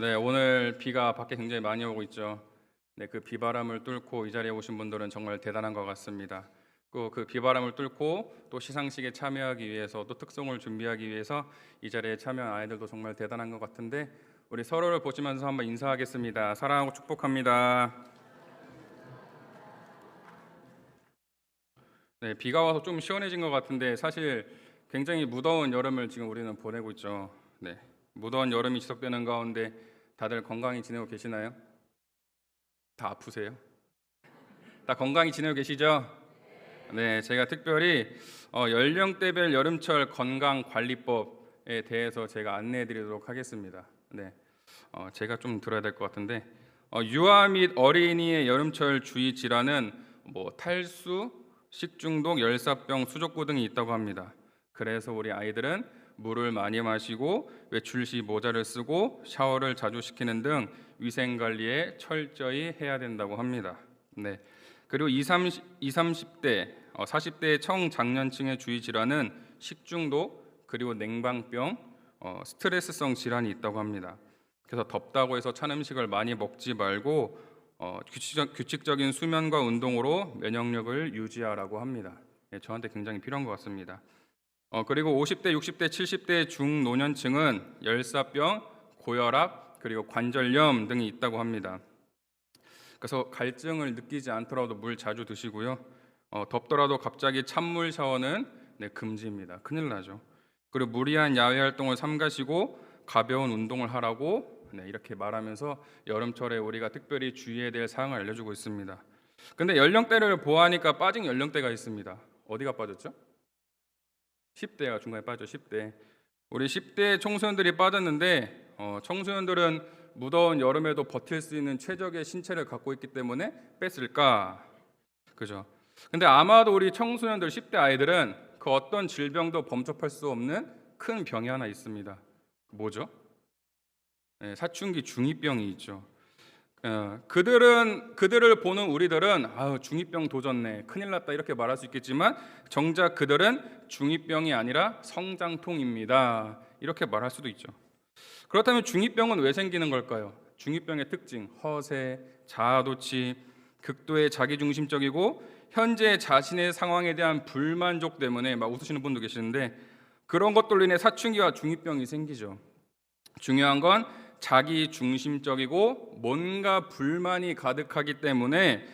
네, 오늘 비가 밖에 굉장히 많이 오고 있죠. 네, 그 비바람을 뚫고 이 자리에 오신 분들은 정말 대단한 것 같습니다. 그 비바람을 뚫고 또 시상식에 참여하기 위해서 또 특송을 준비하기 위해서 이 자리에 참여한 아이들도 정말 대단한 것 같은데 우리 서로를 보시면서 한번 인사하겠습니다. 사랑하고 축복합니다. 네, 비가 와서 좀 시원해진 것 같은데 사실 굉장히 무더운 여름을 지금 우리는 보내고 있죠. 네, 무더운 여름이 지속되는 가운데 다들 건강히 지내고 계시나요? 다 아프세요? 다 건강히 지내고 계시죠? 네, 제가 특별히 연령대별 여름철 건강관리법에 대해서 제가 안내해드리도록 하겠습니다. 네, 제가 좀 들어야 될 것 같은데 유아 및 어린이의 여름철 주의 질환은 뭐 탈수, 식중독, 열사병, 수족구 등이 있다고 합니다. 그래서 우리 아이들은 물을 많이 마시고 외출 시 모자를 쓰고 샤워를 자주 시키는 등 위생 관리에 철저히 해야 된다고 합니다. 네. 그리고 20, 30대, 40대 청장년층의 주의 질환은 식중독, 그리고 냉방병, 스트레스성 질환이 있다고 합니다. 그래서 덥다고 해서 찬 음식을 많이 먹지 말고 규칙적인 수면과 운동으로 면역력을 유지하라고 합니다. 네, 저한테 굉장히 필요한 것 같습니다. 그리고 50대, 60대, 70대 중노년층은 열사병, 고혈압, 그리고 관절염 등이 있다고 합니다. 그래서 갈증을 느끼지 않더라도 물 자주 드시고요. 덥더라도 갑자기 찬물 샤워는 금지입니다. 큰일 나죠. 그리고 무리한 야외 활동을 삼가시고 가벼운 운동을 하라고 이렇게 말하면서 여름철에 우리가 특별히 주의해야 될 사항을 알려주고 있습니다. 근데 연령대를 보아하니까 빠진 연령대가 있습니다. 어디가 빠졌죠? 10대가 중간에 빠져. 10대. 우리 10대 청소년들이 빠졌는데 청소년들은 무더운 여름에도 버틸 수 있는 최적의 신체를 갖고 있기 때문에 뺐을까? 그죠? 근데 아마도 우리 청소년들 10대 아이들은 그 어떤 질병도 범접할 수 없는 큰 병이 하나 있습니다. 뭐죠? 네, 사춘기 중2병이 있죠. 그들을 보는 우리들은 중2병 도졌네, 큰일 났다 이렇게 말할 수 있겠지만 정작 그들은 중2병이 아니라 성장통입니다 이렇게 말할 수도 있죠. 그렇다면 중2병은 왜 생기는 걸까요? 중2병의 특징, 허세, 자아도취, 극도의 자기중심적이고 현재 자신의 상황에 대한 불만족 때문에 막 웃으시는 분도 계시는데 그런 것들로 인해 사춘기와 중2병이 생기죠. 중요한 건 자기 중심적이고 뭔가 불만이 가득하기 때문에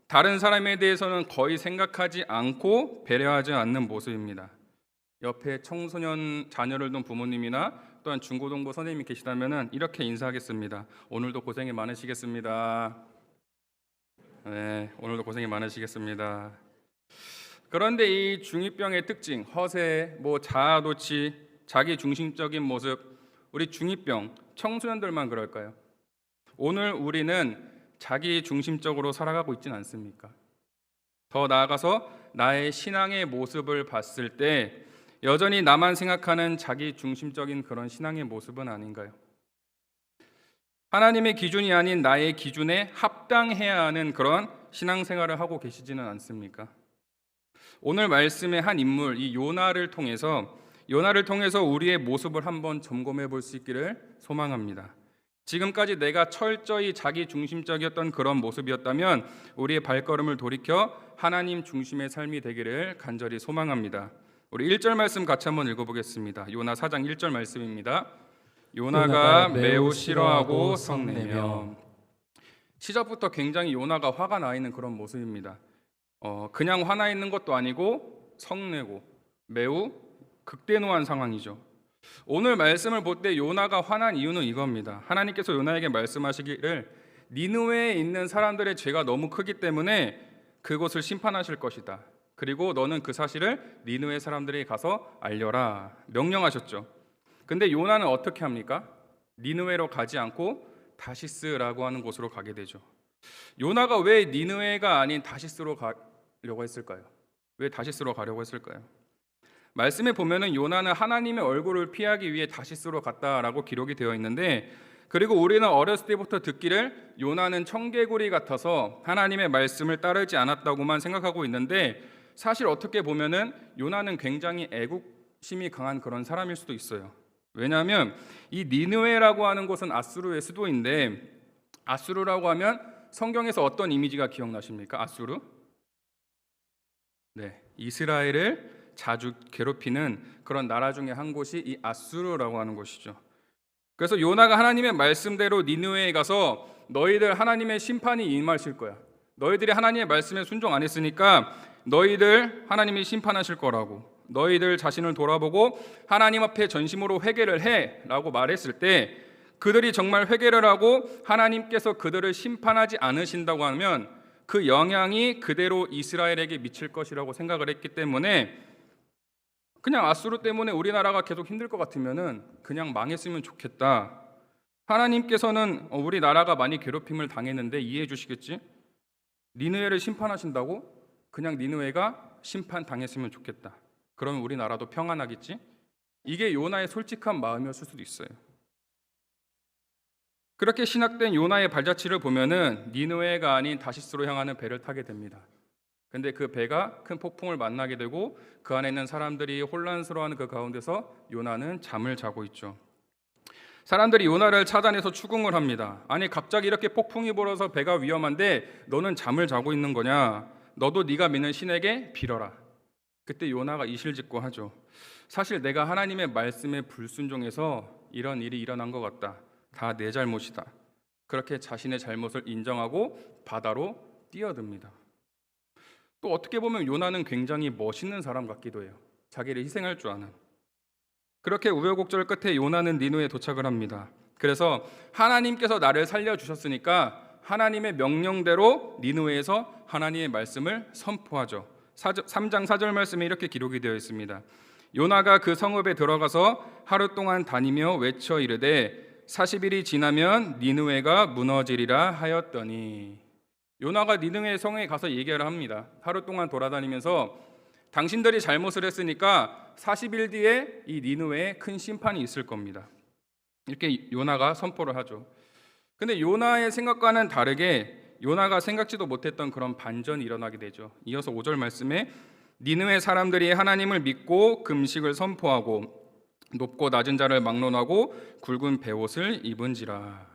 다른 사람에 대해서는 거의 생각하지 않고 배려하지 않는 모습입니다. 옆에 청소년 자녀를 둔 부모님이나 또한 중고등부 선생님이 계시다면 이렇게 인사하겠습니다. 오늘도 고생이 많으시겠습니다. 네, 오늘도 고생이 많으시겠습니다. 그런데 이 중2병의 특징, 허세, 자아도취, 자기 중심적인 모습, 우리 중2병 청소년들만 그럴까요? 오늘 우리는 자기 중심적으로 살아가고 있지는 않습니까? 더 나아가서 나의 신앙의 모습을 봤을 때 여전히 나만 생각하는 자기 중심적인 그런 신앙의 모습은 아닌가요? 하나님의 기준이 아닌 나의 기준에 합당해야 하는 그런 신앙생활을 하고 계시지는 않습니까? 오늘 말씀의 한 인물, 이 요나를 통해서 우리의 모습을 한번 점검해 볼 수 있기를 소망합니다. 지금까지 내가 철저히 자기 중심적이었던 그런 모습이었다면 우리의 발걸음을 돌이켜 하나님 중심의 삶이 되기를 간절히 소망합니다. 우리 1절 말씀 같이 한번 읽어보겠습니다. 요나 4장 1절 말씀입니다. 요나가 매우 싫어하고 성내며. 시작부터 굉장히 요나가 화가 나 있는 그런 모습입니다. 그냥 화나 있는 것도 아니고 성내고 매우 극대노한 상황이죠. 오늘 말씀을 볼 때 요나가 화난 이유는 이겁니다. 하나님께서 요나에게 말씀하시기를 니느웨에 있는 사람들의 죄가 너무 크기 때문에 그곳을 심판하실 것이다. 그리고 너는 그 사실을 니느웨 사람들에게 가서 알려라 명령하셨죠. 근데 요나는 어떻게 합니까? 니느웨로 가지 않고 다시스라고 하는 곳으로 가게 되죠. 요나가 왜 니느웨가 아닌 다시스로 가려고 했을까요? 왜 다시스로 가려고 했을까요? 말씀에 보면은 요나는 하나님의 얼굴을 피하기 위해 다시스로 갔다라고 기록이 되어 있는데, 그리고 우리는 어렸을 때부터 듣기를 요나는 청개구리 같아서 하나님의 말씀을 따르지 않았다고만 생각하고 있는데, 사실 어떻게 보면은 요나는 굉장히 애국심이 강한 그런 사람일 수도 있어요. 왜냐하면 이 니느웨라고 하는 곳은 아수르의 수도인데, 아수르라고 하면 성경에서 어떤 이미지가 기억나십니까? 아수르? 네, 이스라엘을 자주 괴롭히는 그런 나라 중에 한 곳이 이 아수르라고 하는 곳이죠. 그래서 요나가 하나님의 말씀대로 니느웨에 가서 너희들 하나님의 심판이 임하실 거야. 너희들이 하나님의 말씀에 순종 안 했으니까 너희들 하나님이 심판하실 거라고. 너희들 자신을 돌아보고 하나님 앞에 전심으로 회개를 해라고 말했을 때, 그들이 정말 회개를 하고 하나님께서 그들을 심판하지 않으신다고 하면 그 영향이 그대로 이스라엘에게 미칠 것이라고 생각을 했기 때문에, 그냥 아수르 때문에 우리나라가 계속 힘들 것 같으면은 그냥 망했으면 좋겠다. 하나님께서는 우리나라가 많이 괴롭힘을 당했는데 이해해 주시겠지? 니느웨를 심판하신다고? 그냥 니느웨가 심판 당했으면 좋겠다. 그러면 우리나라도 평안하겠지? 이게 요나의 솔직한 마음이었을 수도 있어요. 그렇게 신학된 요나의 발자취를 보면은 니느웨가 아닌 다시스로 향하는 배를 타게 됩니다. 근데 그 배가 큰 폭풍을 만나게 되고 그 안에 있는 사람들이 혼란스러워하는 그 가운데서 요나는 잠을 자고 있죠. 사람들이 요나를 찾아내서 추궁을 합니다. 아니, 갑자기 이렇게 폭풍이 불어서 배가 위험한데 너는 잠을 자고 있는 거냐? 너도 네가 믿는 신에게 빌어라. 그때 요나가 이실직고 하죠. 사실 내가 하나님의 말씀에 불순종해서 이런 일이 일어난 것 같다. 다 내 잘못이다. 그렇게 자신의 잘못을 인정하고 바다로 뛰어듭니다. 또 어떻게 보면 요나는 굉장히 멋있는 사람 같기도 해요. 자기를 희생할 줄 아는. 그렇게 우여곡절 끝에 요나는 니느웨에 도착을 합니다. 그래서 하나님께서 나를 살려주셨으니까 하나님의 명령대로 니느웨에서 하나님의 말씀을 선포하죠. 3장 4절 말씀에 이렇게 기록이 되어 있습니다. 요나가 그 성읍에 들어가서 하루 동안 다니며 외쳐 이르되 40일이 지나면 니느웨가 무너지리라 하였더니, 요나가 니느웨 성에 가서 얘기를 합니다. 하루 동안 돌아다니면서 당신들이 잘못을 했으니까 40일 뒤에 이 니느웨에 큰 심판이 있을 겁니다. 이렇게 요나가 선포를 하죠. 근데 요나의 생각과는 다르게 요나가 생각지도 못했던 그런 반전이 일어나게 되죠. 이어서 5절 말씀에 니느웨 사람들이 하나님을 믿고 금식을 선포하고 높고 낮은 자를 막론하고 굵은 베옷을 입은지라.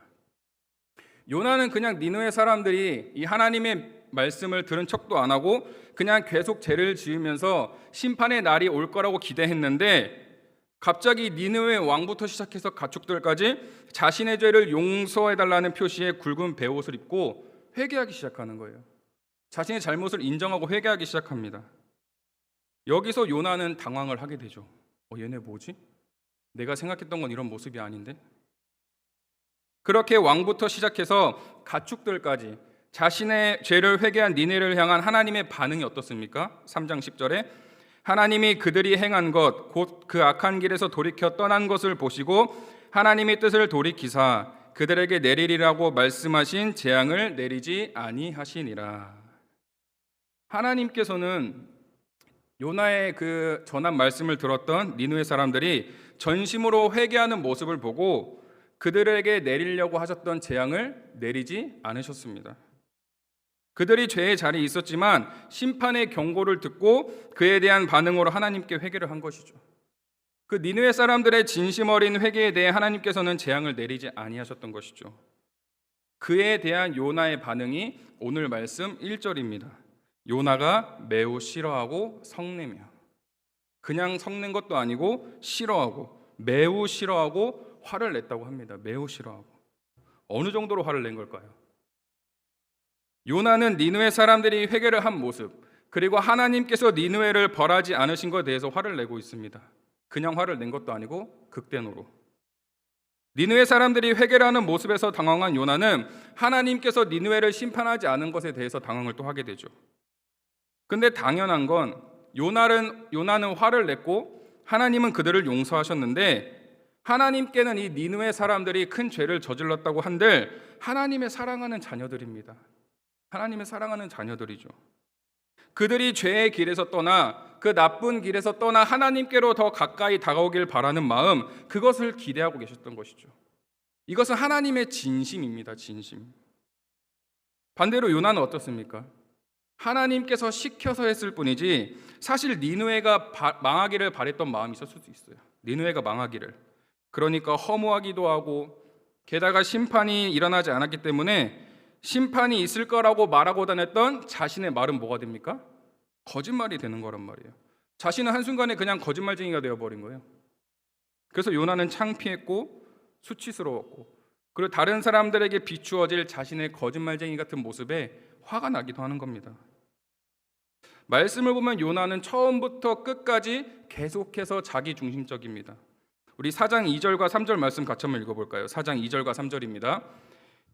요나는 그냥 니느웨 사람들이 이 하나님의 말씀을 들은 척도 안 하고 그냥 계속 죄를 지으면서 심판의 날이 올 거라고 기대했는데, 갑자기 니느웨 왕부터 시작해서 가축들까지 자신의 죄를 용서해달라는 표시에 굵은 베옷을 입고 회개하기 시작하는 거예요. 자신의 잘못을 인정하고 회개하기 시작합니다. 여기서 요나는 당황을 하게 되죠. 얘네 뭐지? 내가 생각했던 건 이런 모습이 아닌데? 그렇게 왕부터 시작해서 가축들까지 자신의 죄를 회개한 니느웨를 향한 하나님의 반응이 어떻습니까? 3장 10절에 하나님이 그들이 행한 것 곧 그 악한 길에서 돌이켜 떠난 것을 보시고 하나님의 뜻을 돌이키사 그들에게 내리리라고 말씀하신 재앙을 내리지 아니하시니라. 하나님께서는 요나의 그 전한 말씀을 들었던 니느웨 사람들이 전심으로 회개하는 모습을 보고 그들에게 내리려고 하셨던 재앙을 내리지 않으셨습니다. 그들이 죄의 자리에 있었지만 심판의 경고를 듣고 그에 대한 반응으로 하나님께 회개를 한 것이죠. 그 니느웨 사람들의 진심 어린 회개에 대해 하나님께서는 재앙을 내리지 아니하셨던 것이죠. 그에 대한 요나의 반응이 오늘 말씀 1절입니다. 요나가 매우 싫어하고 성내며, 그냥 성낸 것도 아니고 싫어하고 매우 싫어하고 화를 냈다고 합니다. 매우 싫어하고. 어느 정도로 화를 낸 걸까요? 요나는 니느웨 사람들이 회개를 한 모습, 그리고 하나님께서 니느웨를 벌하지 않으신 것에 대해서 화를 내고 있습니다. 그냥 화를 낸 것도 아니고 극대노로. 니느웨 사람들이 회개를 하는 모습에서 당황한 요나는 하나님께서 니느웨를 심판하지 않은 것에 대해서 당황을 또 하게 되죠. 근데 당연한 건 요나는 화를 냈고 하나님은 그들을 용서하셨는데, 하나님께는 이 니느웨 사람들이 큰 죄를 저질렀다고 한들 하나님의 사랑하는 자녀들입니다. 하나님의 사랑하는 자녀들이죠. 그들이 죄의 길에서 떠나 그 나쁜 길에서 떠나 하나님께로 더 가까이 다가오길 바라는 마음, 그것을 기대하고 계셨던 것이죠. 이것은 하나님의 진심입니다. 진심. 반대로 요나는 어떻습니까? 하나님께서 시켜서 했을 뿐이지 사실 니느웨가 망하기를 바랬던 마음이 있을 수도 있어요. 니느웨가 망하기를. 그러니까 허무하기도 하고, 게다가 심판이 일어나지 않았기 때문에 심판이 있을 거라고 말하고 다녔던 자신의 말은 뭐가 됩니까? 거짓말이 되는 거란 말이에요. 자신은 한순간에 그냥 거짓말쟁이가 되어버린 거예요. 그래서 요나는 창피했고 수치스러웠고, 그리고 다른 사람들에게 비추어질 자신의 거짓말쟁이 같은 모습에 화가 나기도 하는 겁니다. 말씀을 보면 요나는 처음부터 끝까지 계속해서 자기 중심적입니다. 우리 4장 2절과 3절 말씀 같이 한번 읽어볼까요? 4장 2절과 3절입니다.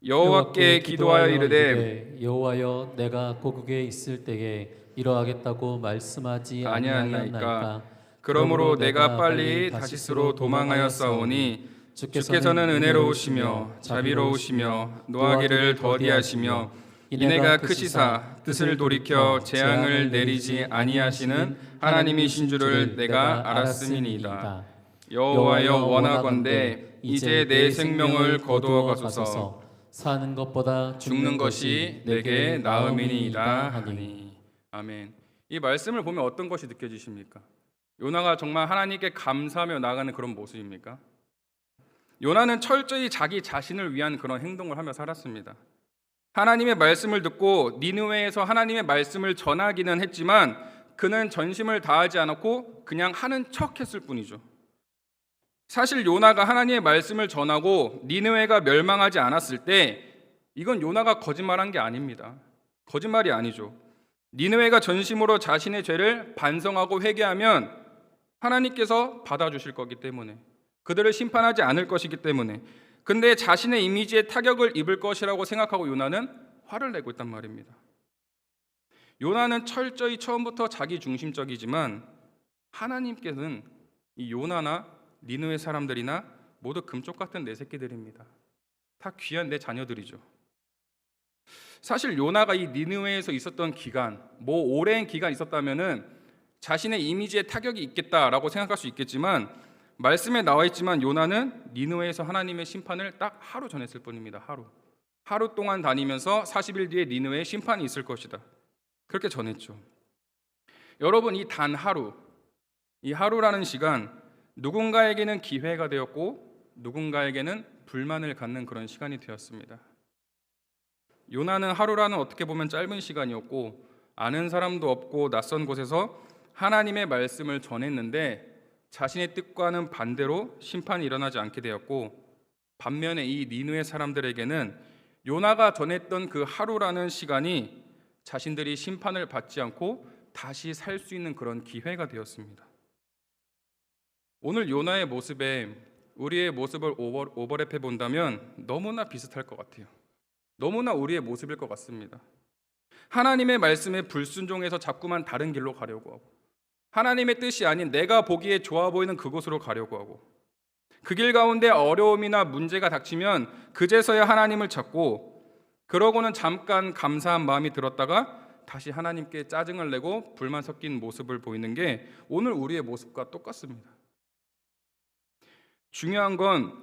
여호와께 기도하여 이르되 여호와여, 내가 고국에 있을 때에 이러하겠다고 말씀하지 아니하였나이까? 그러므로 내가 빨리 다시스로 도망하였사오니 주께서는 은혜로우시며 자비로우시며 노하기를 더디하시며 이내가 크시사 뜻을 돌이켜 재앙을 내리지 아니하시는 하나님이신 줄을 내가 알았음이니이다. 여호와여, 원하건대 이제 내 생명을 거두어 가소서. 사는 것보다 죽는 것이 내게 나음이니이다 하니. 아멘. 이 말씀을 보면 어떤 것이 느껴지십니까? 요나가 정말 하나님께 감사하며 나아가는 그런 모습입니까? 요나는 철저히 자기 자신을 위한 그런 행동을 하며 살았습니다. 하나님의 말씀을 듣고 니느웨에서 하나님의 말씀을 전하기는 했지만 그는 전심을 다하지 않았고 그냥 하는 척 했을 뿐이죠. 사실 요나가 하나님의 말씀을 전하고 니느웨가 멸망하지 않았을 때 이건 요나가 거짓말한 게 아닙니다. 거짓말이 아니죠. 니느웨가 전심으로 자신의 죄를 반성하고 회개하면 하나님께서 받아주실 거기 때문에, 그들을 심판하지 않을 것이기 때문에. 근데 자신의 이미지에 타격을 입을 것이라고 생각하고 요나는 화를 내고 있단 말입니다. 요나는 철저히 처음부터 자기 중심적이지만 하나님께서는 이 요나나 니느웨 사람들이나 모두 금쪽 같은 내 새끼들입니다. 다 귀한 내 자녀들이죠. 사실 요나가 이 니느웨에서 있었던 기간, 오랜 기간 있었다면은 자신의 이미지에 타격이 있겠다라고 생각할 수 있겠지만, 말씀에 나와 있지만 요나는 니느웨에서 하나님의 심판을 딱 하루 전했을 뿐입니다. 하루 동안 다니면서 40일 뒤에 니느웨에 심판이 있을 것이다, 그렇게 전했죠. 여러분, 이 단 하루, 이 하루라는 시간, 누군가에게는 기회가 되었고 누군가에게는 불만을 갖는 그런 시간이 되었습니다. 요나는 하루라는 어떻게 보면 짧은 시간이었고 아는 사람도 없고 낯선 곳에서 하나님의 말씀을 전했는데 자신의 뜻과는 반대로 심판이 일어나지 않게 되었고, 반면에 이 니느웨 사람들에게는 요나가 전했던 그 하루라는 시간이 자신들이 심판을 받지 않고 다시 살 수 있는 그런 기회가 되었습니다. 오늘 요나의 모습에 우리의 모습을 오버랩해 본다면 너무나 비슷할 것 같아요. 너무나 우리의 모습일 것 같습니다. 하나님의 말씀에 불순종해서 자꾸만 다른 길로 가려고 하고, 하나님의 뜻이 아닌 내가 보기에 좋아 보이는 그곳으로 가려고 하고, 그 길 가운데 어려움이나 문제가 닥치면 그제서야 하나님을 찾고, 그러고는 잠깐 감사한 마음이 들었다가 다시 하나님께 짜증을 내고 불만 섞인 모습을 보이는 게 오늘 우리의 모습과 똑같습니다. 중요한 건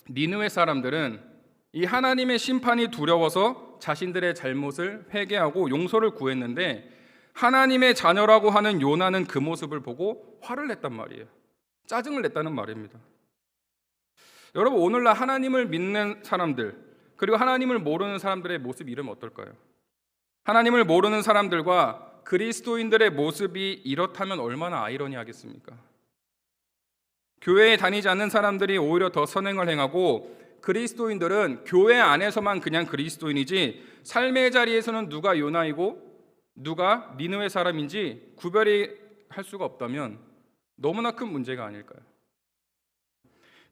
니느웨 사람들은 이 하나님의 심판이 두려워서 자신들의 잘못을 회개하고 용서를 구했는데, 하나님의 자녀라고 하는 요나는 그 모습을 보고 화를 냈단 말이에요. 짜증을 냈다는 말입니다. 여러분, 오늘날 하나님을 믿는 사람들 그리고 하나님을 모르는 사람들의 모습 이름 어떨까요? 하나님을 모르는 사람들과 그리스도인들의 모습이 이렇다면 얼마나 아이러니하겠습니까? 교회에 다니지 않는 사람들이 오히려 더 선행을 행하고, 그리스도인들은 교회 안에서만 그냥 그리스도인이지 삶의 자리에서는 누가 요나이고 누가 니느웨 사람인지 구별이 할 수가 없다면 너무나 큰 문제가 아닐까요?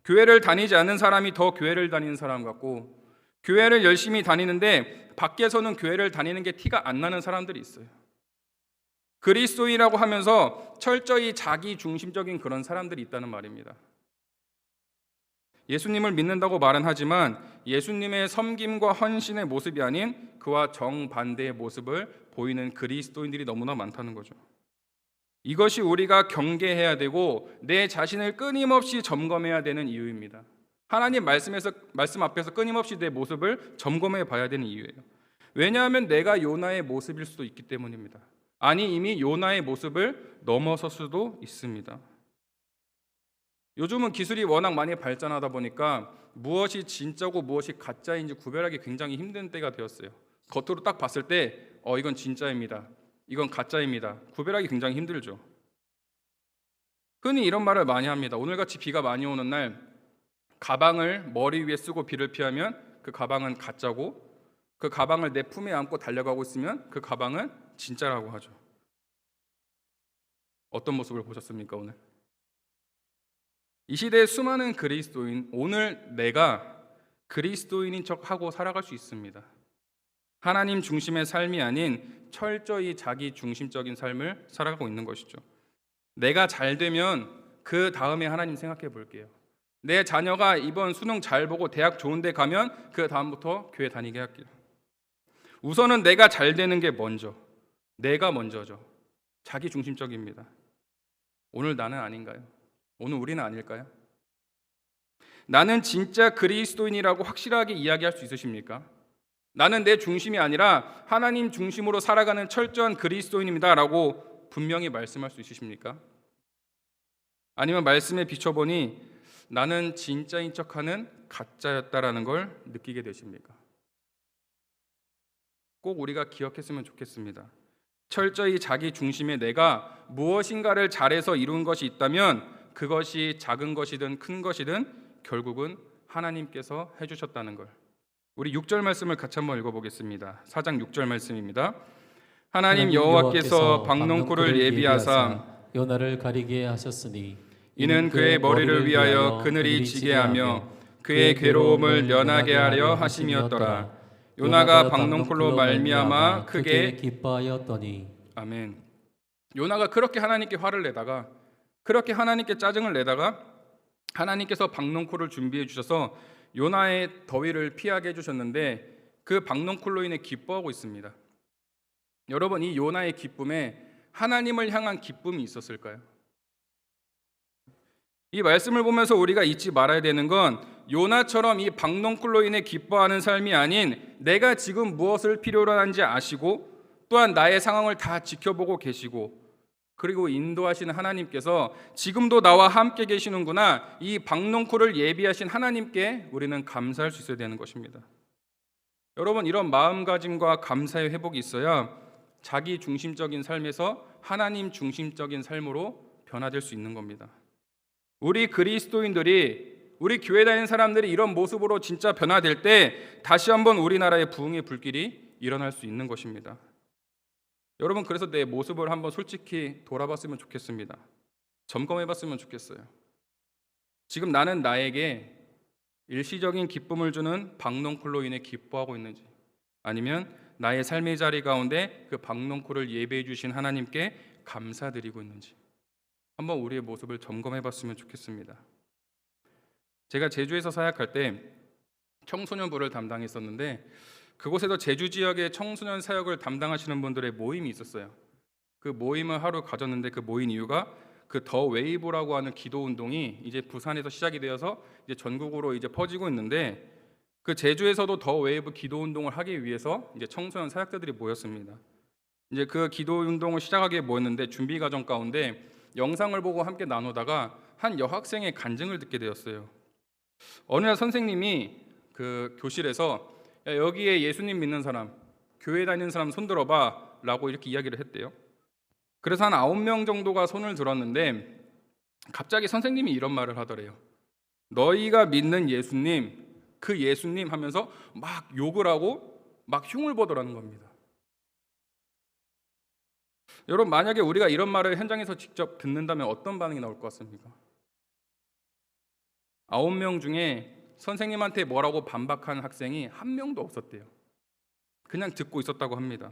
교회를 다니지 않는 사람이 더 교회를 다니는 사람 같고, 교회를 열심히 다니는데 밖에서는 교회를 다니는 게 티가 안 나는 사람들이 있어요. 그리스도인이라고 하면서 철저히 자기 중심적인 그런 사람들이 있다는 말입니다. 예수님을 믿는다고 말은 하지만 예수님의 섬김과 헌신의 모습이 아닌 그와 정반대의 모습을 보이는 그리스도인들이 너무나 많다는 거죠. 이것이 우리가 경계해야 되고 내 자신을 끊임없이 점검해야 되는 이유입니다. 하나님 말씀 앞에서 끊임없이 내 모습을 점검해 봐야 되는 이유예요. 왜냐하면 내가 요나의 모습일 수도 있기 때문입니다. 아니, 이미 요나의 모습을 넘어설 수도 있습니다. 요즘은 기술이 워낙 많이 발전하다 보니까 무엇이 진짜고 무엇이 가짜인지 구별하기 굉장히 힘든 때가 되었어요. 겉으로 딱 봤을 때 이건 진짜입니다, 이건 가짜입니다, 구별하기 굉장히 힘들죠. 흔히 이런 말을 많이 합니다. 오늘같이 비가 많이 오는 날 가방을 머리 위에 쓰고 비를 피하면 그 가방은 가짜고, 그 가방을 내 품에 안고 달려가고 있으면 그 가방은 진짜라고 하죠. 어떤 모습을 보셨습니까 오늘? 이 시대의 수많은 그리스도인, 오늘 내가 그리스도인인 척하고 살아갈 수 있습니다. 하나님 중심의 삶이 아닌 철저히 자기 중심적인 삶을 살아가고 있는 것이죠. 내가 잘 되면 그 다음에 하나님 생각해 볼게요. 내 자녀가 이번 수능 잘 보고 대학 좋은 데 가면 그 다음부터 교회 다니게 할게요. 우선은 내가 잘 되는 게 먼저, 내가 먼저죠. 자기 중심적입니다. 오늘 나는 아닌가요? 오늘 우리는 아닐까요? 나는 진짜 그리스도인이라고 확실하게 이야기할 수 있으십니까? 나는 내 중심이 아니라 하나님 중심으로 살아가는 철저한 그리스도인입니다 라고 분명히 말씀할 수 있으십니까? 아니면 말씀에 비춰보니 나는 진짜인 척하는 가짜였다라는 걸 느끼게 되십니까? 꼭 우리가 기억했으면 좋겠습니다. 철저히 자기 중심의 내가 무엇인가를 잘해서 이룬 것이 있다면 그것이 작은 것이든 큰 것이든 결국은 하나님께서 해주셨다는 걸. 우리 6절 말씀을 같이 한번 읽어보겠습니다. 4장 6절 말씀입니다. 하나님 여호와께서 박농쿨을 예비하사 요나를 가리게 하셨으니 이는 그의 머리를 위하여 그늘이 지게 하며 그의 괴로움을 면하게 하려 하심이었더라. 요나가 박농쿨로 말미암아 크게 기뻐하였더니. 아멘. 요나가 그렇게 하나님께 화를 내다가, 그렇게 하나님께 짜증을 내다가 하나님께서 박농쿨을 준비해 주셔서 요나의 더위를 피하게 해주셨는데 그 박농쿨로 인해 기뻐하고 있습니다. 여러분, 이 요나의 기쁨에 하나님을 향한 기쁨이 있었을까요? 이 말씀을 보면서 우리가 잊지 말아야 되는 건 요나처럼 이 박농쿨로 인해 기뻐하는 삶이 아닌 내가 지금 무엇을 필요로 하는지 아시고 또한 나의 상황을 다 지켜보고 계시고 그리고 인도하시는 하나님께서 지금도 나와 함께 계시는구나, 이 박농쿨을 예비하신 하나님께 우리는 감사할 수 있어야 되는 것입니다. 여러분, 이런 마음가짐과 감사의 회복이 있어야 자기 중심적인 삶에서 하나님 중심적인 삶으로 변화될 수 있는 겁니다. 우리 그리스도인들이, 우리 교회 다니는 사람들이 이런 모습으로 진짜 변화될 때 다시 한번 우리나라의 부흥의 불길이 일어날 수 있는 것입니다. 여러분, 그래서 내 모습을 한번 솔직히 돌아봤으면 좋겠습니다. 점검해봤으면 좋겠어요. 지금 나는 나에게 일시적인 기쁨을 주는 박농쿨로 인해 기뻐하고 있는지, 아니면 나의 삶의 자리 가운데 그 박농쿨을 예배해 주신 하나님께 감사드리고 있는지 한번 우리의 모습을 점검해봤으면 좋겠습니다. 제가 제주에서 사역할 때 청소년부를 담당했었는데 그곳에서 제주 지역의 청소년 사역을 담당하시는 분들의 모임이 있었어요. 그 모임을 하루 가졌는데 그 모인 이유가 그 더 웨이브라고 하는 기도 운동이 이제 부산에서 시작이 되어서 이제 전국으로 이제 퍼지고 있는데 그 제주에서도 더 웨이브 기도 운동을 하기 위해서 이제 청소년 사역자들이 모였습니다. 이제 그 기도 운동을 시작하기에 모였는데 준비 과정 가운데 영상을 보고 함께 나누다가 한 여학생의 간증을 듣게 되었어요. 어느 날 선생님이 그 교실에서 야, 여기에 예수님 믿는 사람, 교회 다니는 사람 손 들어봐 라고 이렇게 이야기를 했대요. 그래서 한 9명 정도가 손을 들었는데 갑자기 선생님이 이런 말을 하더래요. 너희가 믿는 예수님, 그 예수님 하면서 막 욕을 하고 막 흉을 보더라는 겁니다. 여러분, 만약에 우리가 이런 말을 현장에서 직접 듣는다면 어떤 반응이 나올 것 같습니까? 9명 중에 선생님한테 뭐라고 반박한 학생이 한 명도 없었대요. 그냥 듣고 있었다고 합니다.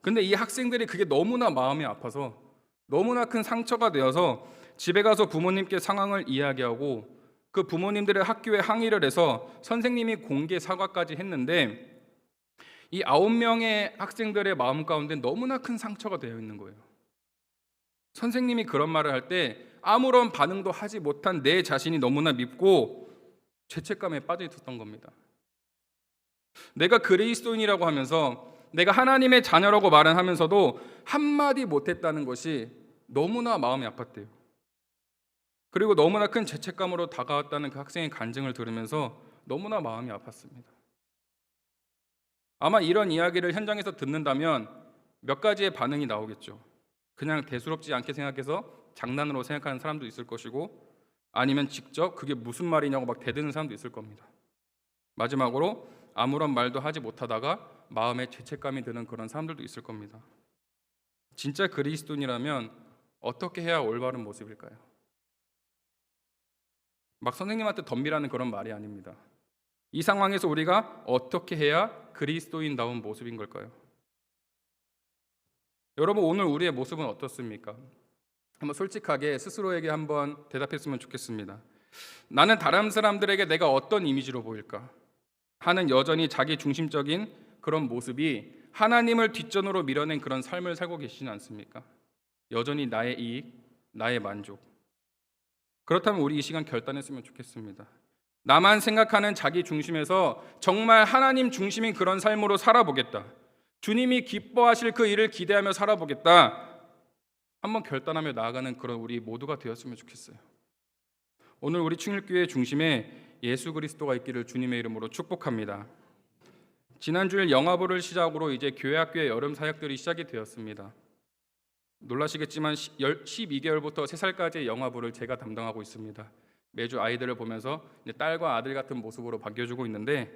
근데 이 학생들이 그게 너무나 마음이 아파서, 너무나 큰 상처가 되어서 집에 가서 부모님께 상황을 이야기하고 그 부모님들의 학교에 항의를 해서 선생님이 공개 사과까지 했는데 이 9명의 학생들의 마음 가운데 너무나 큰 상처가 되어 있는 거예요. 선생님이 그런 말을 할 때 아무런 반응도 하지 못한 내 자신이 너무나 밉고 죄책감에 빠져 있었던 겁니다. 내가 그리스도인이라고 하면서, 내가 하나님의 자녀라고 말은 하면서도 한마디 못했다는 것이 너무나 마음이 아팠대요. 그리고 너무나 큰 죄책감으로 다가왔다는 그 학생의 간증을 들으면서 너무나 마음이 아팠습니다. 아마 이런 이야기를 현장에서 듣는다면 몇 가지의 반응이 나오겠죠. 그냥 대수롭지 않게 생각해서 장난으로 생각하는 사람도 있을 것이고, 아니면 직접 그게 무슨 말이냐고 막 대드는 사람도 있을 겁니다. 마지막으로 아무런 말도 하지 못하다가 마음에 죄책감이 드는 그런 사람들도 있을 겁니다. 진짜 그리스도인이라면 어떻게 해야 올바른 모습일까요? 막 선생님한테 덤비라는 그런 말이 아닙니다. 이 상황에서 우리가 어떻게 해야 그리스도인다운 모습인 걸까요? 여러분, 오늘 우리의 모습은 어떻습니까? 한번 솔직하게 스스로에게 한번 대답했으면 좋겠습니다. 나는 다른 사람들에게 내가 어떤 이미지로 보일까 하는 여전히 자기 중심적인 그런 모습이 하나님을 뒷전으로 밀어낸 그런 삶을 살고 계시지 않습니까? 여전히 나의 이익, 나의 만족. 그렇다면 우리 이 시간 결단했으면 좋겠습니다. 나만 생각하는 자기 중심에서 정말 하나님 중심인 그런 삶으로 살아보겠다. 주님이 기뻐하실 그 일을 기대하며 살아보겠다. 한번 결단하며 나아가는 그런 우리 모두가 되었으면 좋겠어요. 오늘 우리 충일교회 중심에 예수 그리스도가 있기를 주님의 이름으로 축복합니다. 지난주일 영화부를 시작으로 이제 교회학교의 여름 사역들이 시작이 되었습니다. 놀라시겠지만 12개월부터 3살까지의 영화부를 제가 담당하고 있습니다. 매주 아이들을 보면서 이제 딸과 아들 같은 모습으로 바뀌어주고 있는데,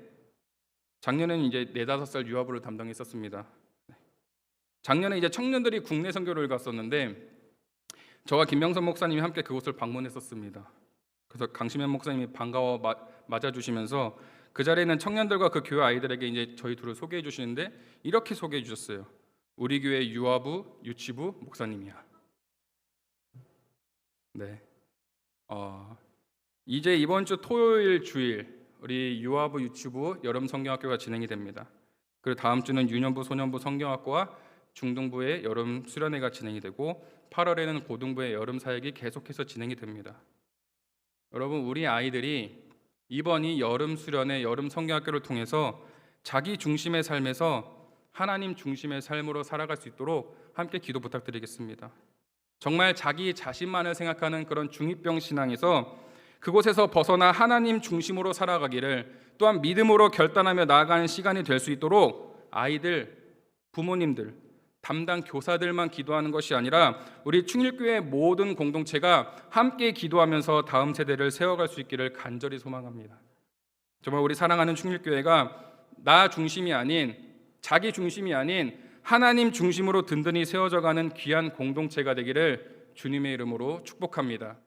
작년에는 이제 4-5살 유아부를 담당했었습니다. 작년에 이제 청년들이 국내 선교를 갔었는데 저와 김명선 목사님이 함께 그곳을 방문했었습니다. 그래서 강심현 목사님이 반가워 맞아주시면서 그 자리에 있는 청년들과 그 교회 아이들에게 이제 저희 둘을 소개해 주시는데 이렇게 소개해 주셨어요. 우리 교회 유아부, 유치부 목사님이야. 네. 이제 이번 주 토요일 주일 우리 유아부, 유치부 여름 성경학교가 진행이 됩니다. 그리고 다음 주는 유년부, 소년부 성경학과와 중등부의 여름 수련회가 진행이 되고 8월에는 고등부의 여름 사역이 계속해서 진행이 됩니다. 여러분, 우리 아이들이 이번 이 여름 수련회, 여름 성경학교를 통해서 자기 중심의 삶에서 하나님 중심의 삶으로 살아갈 수 있도록 함께 기도 부탁드리겠습니다. 정말 자기 자신만을 생각하는 그런 중이병 신앙에서 그곳에서 벗어나 하나님 중심으로 살아가기를, 또한 믿음으로 결단하며 나아가는 시간이 될 수 있도록 아이들, 부모님들, 담당 교사들만 기도하는 것이 아니라 우리 충일교회 모든 공동체가 함께 기도하면서 다음 세대를 세워갈 수 있기를 간절히 소망합니다. 정말 우리 사랑하는 충일교회가 나 중심이 아닌, 자기 중심이 아닌 하나님 중심으로 든든히 세워져가는 귀한 공동체가 되기를 주님의 이름으로 축복합니다.